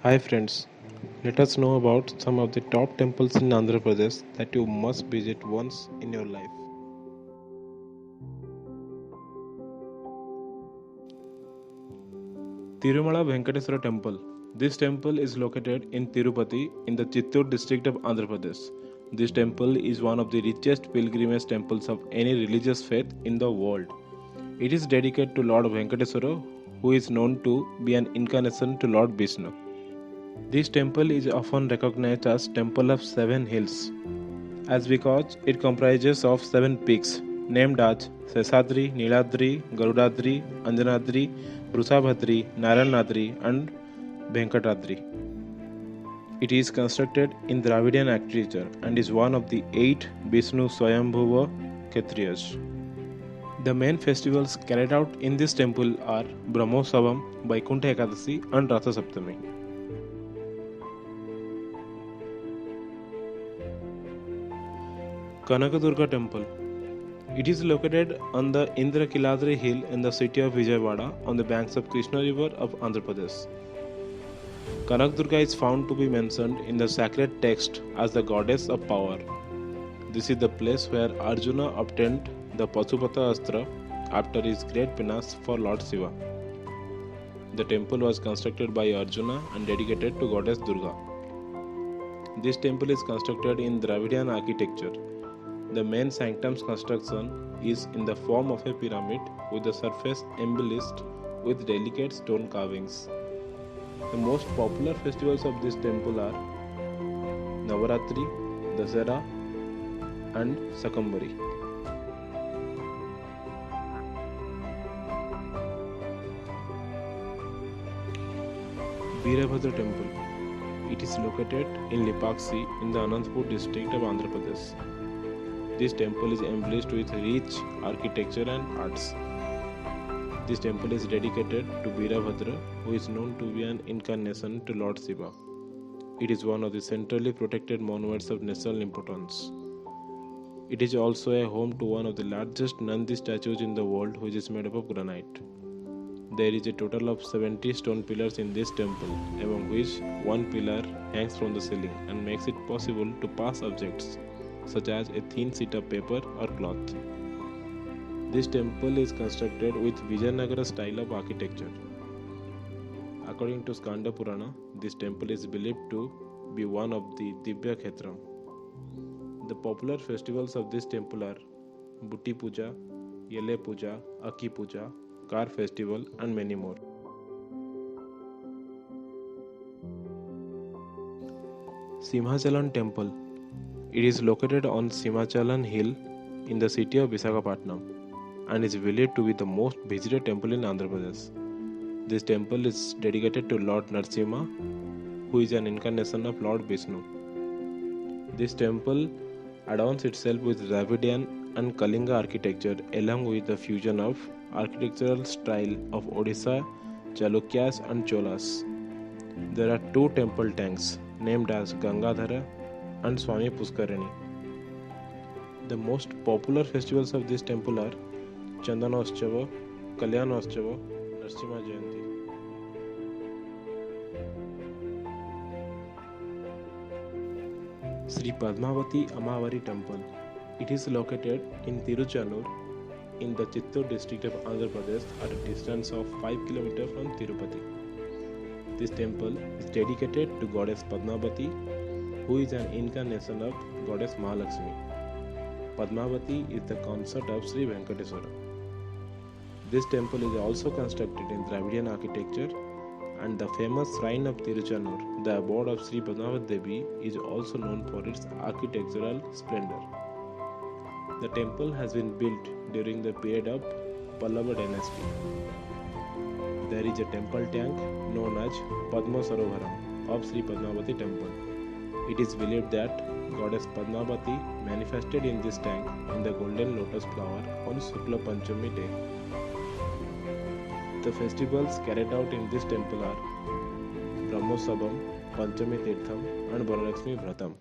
Hi friends, let us know about some of the top temples in Andhra Pradesh that you must visit once in your life. Tirumala Venkateswara Temple. This temple is located in Tirupati in the Chittoor district of Andhra Pradesh. This temple is one of the richest pilgrimage temples of any religious faith in the world. It is dedicated to Lord Venkateswara, who is known to be an incarnation to Lord Vishnu. This temple is often recognized as Temple of Seven Hills, as because it comprises of seven peaks named as Seshadri, Niladri, Garudadri, Anjanadri, Vrushabhadri, Naranadri and Venkatadri. It is constructed in Dravidian architecture and is one of the 8 Vishnu Swayambhuva Kshetriyas. The main festivals carried out in this temple are Brahmotsavam, Vaikuntha Ekadasi and Ratha Saptami. Kanakadurga Temple. It is located on the Indrakiladri hill in the city of Vijayawada on the banks of Krishna river of Andhra Pradesh. Kanakadurga is found to be mentioned in the sacred text as the goddess of power. This is the place where Arjuna obtained the Pasupata Astra after his great penance for Lord Shiva. The temple was constructed by Arjuna and dedicated to goddess Durga. This temple is constructed in Dravidian architecture. The main sanctum's construction is in the form of a pyramid with the surface embellished with delicate stone carvings. The most popular festivals of this temple are Navaratri, Dasara, and Sakambari. Veerabhadra Temple. It is located in Lipaksi in the Anantapur district of Andhra Pradesh. This temple is embellished with rich architecture and arts. This temple is dedicated to Veerabhadra, who is known to be an incarnation to Lord Shiva. It is one of the centrally protected monuments of national importance. It is also a home to one of the largest Nandi statues in the world, which is made up of granite. There is a total of 70 stone pillars in this temple, among which one pillar hangs from the ceiling and makes it possible to pass objects such as a thin sheet of paper or cloth. This temple is constructed with Vijayanagara style of architecture. According to Skanda Purana, this temple is believed to be one of the Divya Kshetram. The popular festivals of this temple are Butti Puja, Yele Puja, Aki Puja, Kar Festival and many more. Simhachalan Temple. It is located on Simhachalan Hill in the city of Visakhapatnam and is believed to be the most visited temple in Andhra Pradesh. This temple is dedicated to Lord Narasimha, who is an incarnation of Lord Vishnu. This temple adorns itself with Dravidian and Kalinga architecture along with the fusion of architectural style of Odisha, Chalukyas and Cholas. There are two temple tanks named as Gangadhara and Swami Puskarani. The most popular festivals of this temple are Chandanotshava, Kalyanotshava, Narasimha Jayanti. Sri Padmavati Amavari Temple. It is located in Tiruchanur in the Chittoor district of Andhra Pradesh at a distance of 5 km from Tirupati. This temple is dedicated to goddess Padmavati, who is an incarnation of goddess Mahalakshmi. Padmavati is the consort of Sri Venkateswara. This temple is also constructed in Dravidian architecture, and the famous shrine of Tiruchanur, the abode of Sri Padmavati Devi, is also known for its architectural splendor. The temple has been built during the period of Pallava dynasty. There is a temple tank known as Padma Sarovaram of Sri Padmavati temple. It is believed that goddess Padmavati manifested in this tank in the golden lotus flower on Shukla Panchami day. The festivals carried out in this temple are Brahmotsavam, Panchami Tirtham and Varalakshmi Vratam.